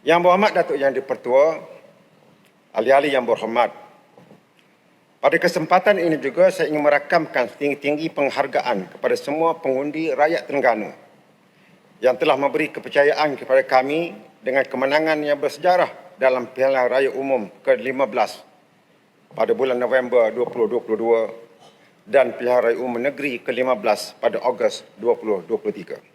Yang Berhormat Datuk Yang di-Pertua, ahli-ahli yang berhormat, pada kesempatan ini juga saya ingin merakamkan setinggi-tinggi penghargaan kepada semua pengundi rakyat Terengganu yang telah memberi kepercayaan kepada kami dengan kemenangan yang bersejarah dalam Pilihan Raya Umum ke-15 pada bulan November 2022 dan Pilihan Raya Umum Negeri ke-15 pada Ogos 2023.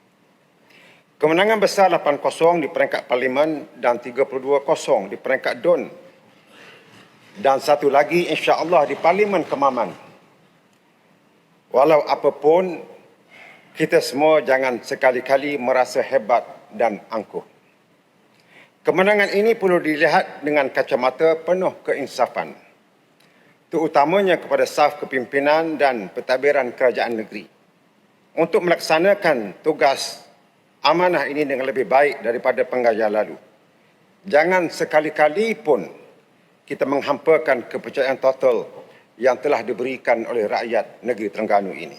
Kemenangan besar 8-0 di peringkat Parlimen dan 32-0 di peringkat DUN dan satu lagi insya-Allah di Parlimen Kemaman. Walau apapun, kita semua jangan sekali-kali merasa hebat dan angkuh. Kemenangan ini perlu dilihat dengan kacamata penuh keinsafan, terutamanya kepada saf kepimpinan dan pentadbiran kerajaan negeri untuk melaksanakan tugas amanah ini dengan lebih baik daripada penggajian lalu. Jangan sekali-kali pun kita menghampakan kepercayaan total yang telah diberikan oleh rakyat negeri Terengganu ini.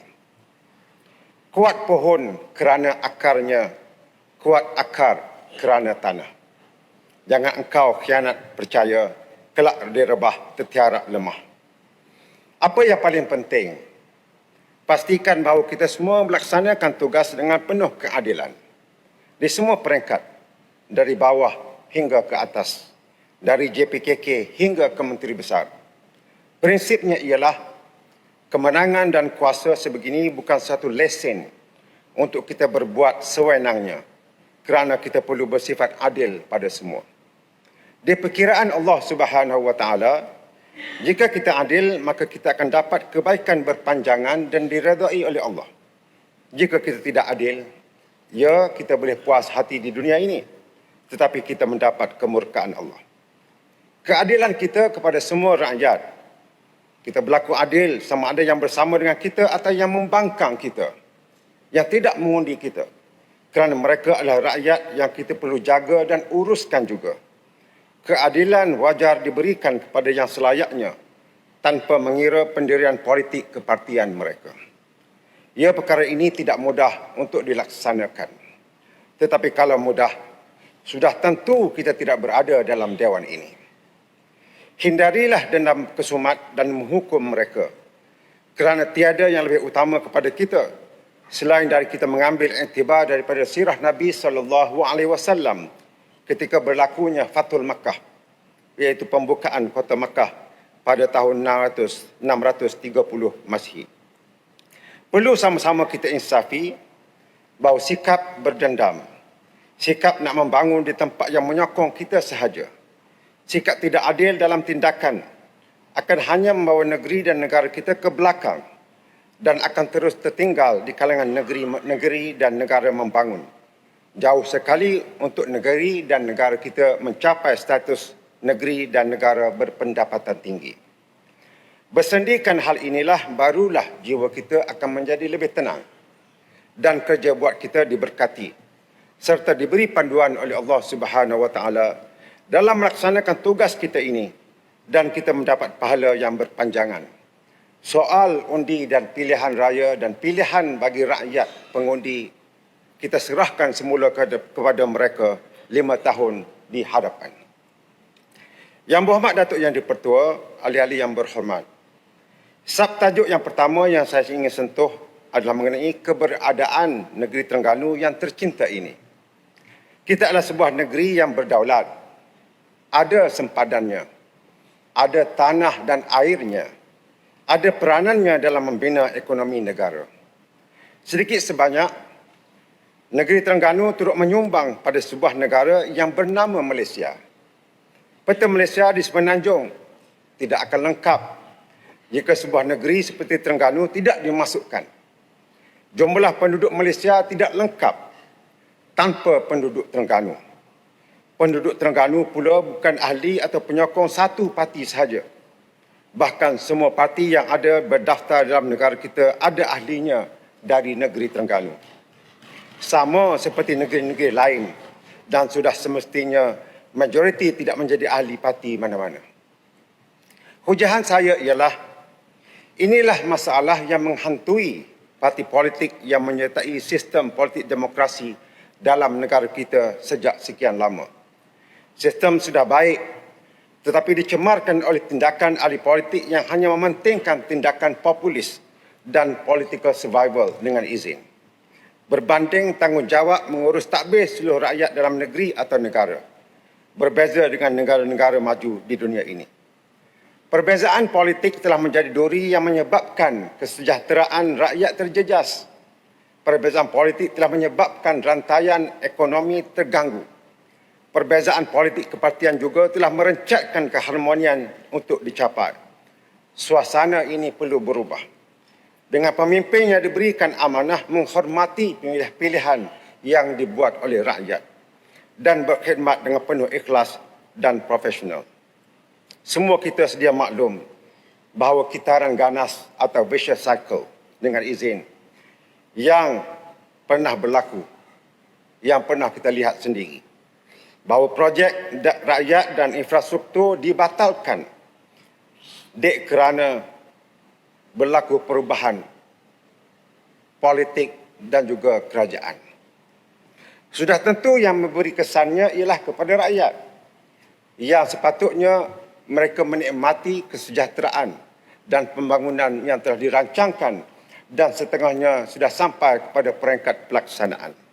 Kuat pohon kerana akarnya, kuat akar kerana tanah. Jangan engkau khianat percaya, kelak direbah tertiarap lemah. Apa yang paling penting? Pastikan bahawa kita semua melaksanakan tugas dengan penuh keadilan di semua peringkat, dari bawah hingga ke atas, dari JPKK hingga ke Menteri Besar. Prinsipnya ialah kemenangan dan kuasa sebegini bukan satu lesen untuk kita berbuat sewenangnya, kerana kita perlu bersifat adil pada semua. Di perkiraan Allah Subhanahu Wa Taala, jika kita adil, maka kita akan dapat kebaikan berpanjangan dan diredai oleh Allah. Jika kita tidak adil, ya, kita boleh puas hati di dunia ini, tetapi kita mendapat kemurkaan Allah. Keadilan kita kepada semua rakyat. Kita berlaku adil sama ada yang bersama dengan kita atau yang membangkang kita, yang tidak mengundi kita. Kerana mereka adalah rakyat yang kita perlu jaga dan uruskan juga. Keadilan wajar diberikan kepada yang selayaknya tanpa mengira pendirian politik kepartian mereka. Ya, perkara ini tidak mudah untuk dilaksanakan. Tetapi kalau mudah, sudah tentu kita tidak berada dalam dewan ini. Hindarilah dendam kesumat dan menghukum mereka, kerana tiada yang lebih utama kepada kita selain dari kita mengambil iktibar daripada sirah Nabi SAW ketika berlakunya Fathul Makkah, iaitu pembukaan kota Makkah pada tahun 630 Masihi. Perlu sama-sama kita insafi bahawa sikap berdendam, sikap nak membangun di tempat yang menyokong kita sahaja, sikap tidak adil dalam tindakan akan hanya membawa negeri dan negara kita ke belakang dan akan terus tertinggal di kalangan negeri dan negara membangun. Jauh sekali untuk negeri dan negara kita mencapai status negeri dan negara berpendapatan tinggi. Bersendikan hal inilah, barulah jiwa kita akan menjadi lebih tenang dan kerja buat kita diberkati serta diberi panduan oleh Allah Subhanahu Wa Taala dalam melaksanakan tugas kita ini, dan kita mendapat pahala yang berpanjangan. Soal undi dan pilihan raya dan pilihan bagi rakyat pengundi, kita serahkan semula kepada mereka 5 tahun di hadapan. Yang Berhormat Datuk Yang di-Pertua, ahli-ahli yang berhormat, subtajuk yang pertama yang saya ingin sentuh adalah mengenai keberadaan negeri Terengganu yang tercinta ini. Kita adalah sebuah negeri yang berdaulat, ada sempadannya, ada tanah dan airnya, ada peranannya dalam membina ekonomi negara. Sedikit sebanyak, negeri Terengganu turut menyumbang pada sebuah negara yang bernama Malaysia. Peta Malaysia di Semenanjung tidak akan lengkap jika sebuah negeri seperti Terengganu tidak dimasukkan. Jumlah penduduk Malaysia tidak lengkap tanpa penduduk Terengganu. Penduduk Terengganu pula bukan ahli atau penyokong satu parti sahaja. Bahkan semua parti yang ada berdaftar dalam negara kita ada ahlinya dari negeri Terengganu. Sama seperti negeri-negeri lain, dan sudah semestinya majoriti tidak menjadi ahli parti mana-mana. Hujahan saya ialah, inilah masalah yang menghantui parti politik yang menyertai sistem politik demokrasi dalam negara kita sejak sekian lama. Sistem sudah baik, tetapi dicemarkan oleh tindakan ahli politik yang hanya mementingkan tindakan populis dan political survival dengan izin, berbanding tanggungjawab mengurus takbir seluruh rakyat dalam negeri atau negara, berbeza dengan negara-negara maju di dunia ini. Perbezaan politik telah menjadi duri yang menyebabkan kesejahteraan rakyat terjejas. Perbezaan politik telah menyebabkan rantaian ekonomi terganggu. Perbezaan politik kepartian juga telah merencatkan keharmonian untuk dicapai. Suasana ini perlu berubah. Dengan pemimpin yang diberikan amanah menghormati pilihan yang dibuat oleh rakyat dan berkhidmat dengan penuh ikhlas dan profesional. Semua kita sedia maklum bahawa kitaran ganas atau vicious cycle dengan izin yang pernah berlaku, yang pernah kita lihat sendiri, bahawa projek rakyat dan infrastruktur dibatalkan dek kerana berlaku perubahan politik dan juga kerajaan. Sudah tentu yang memberi kesannya ialah kepada rakyat yang sepatutnya mereka menikmati kesejahteraan dan pembangunan yang telah dirancangkan dan setengahnya sudah sampai kepada peringkat pelaksanaan.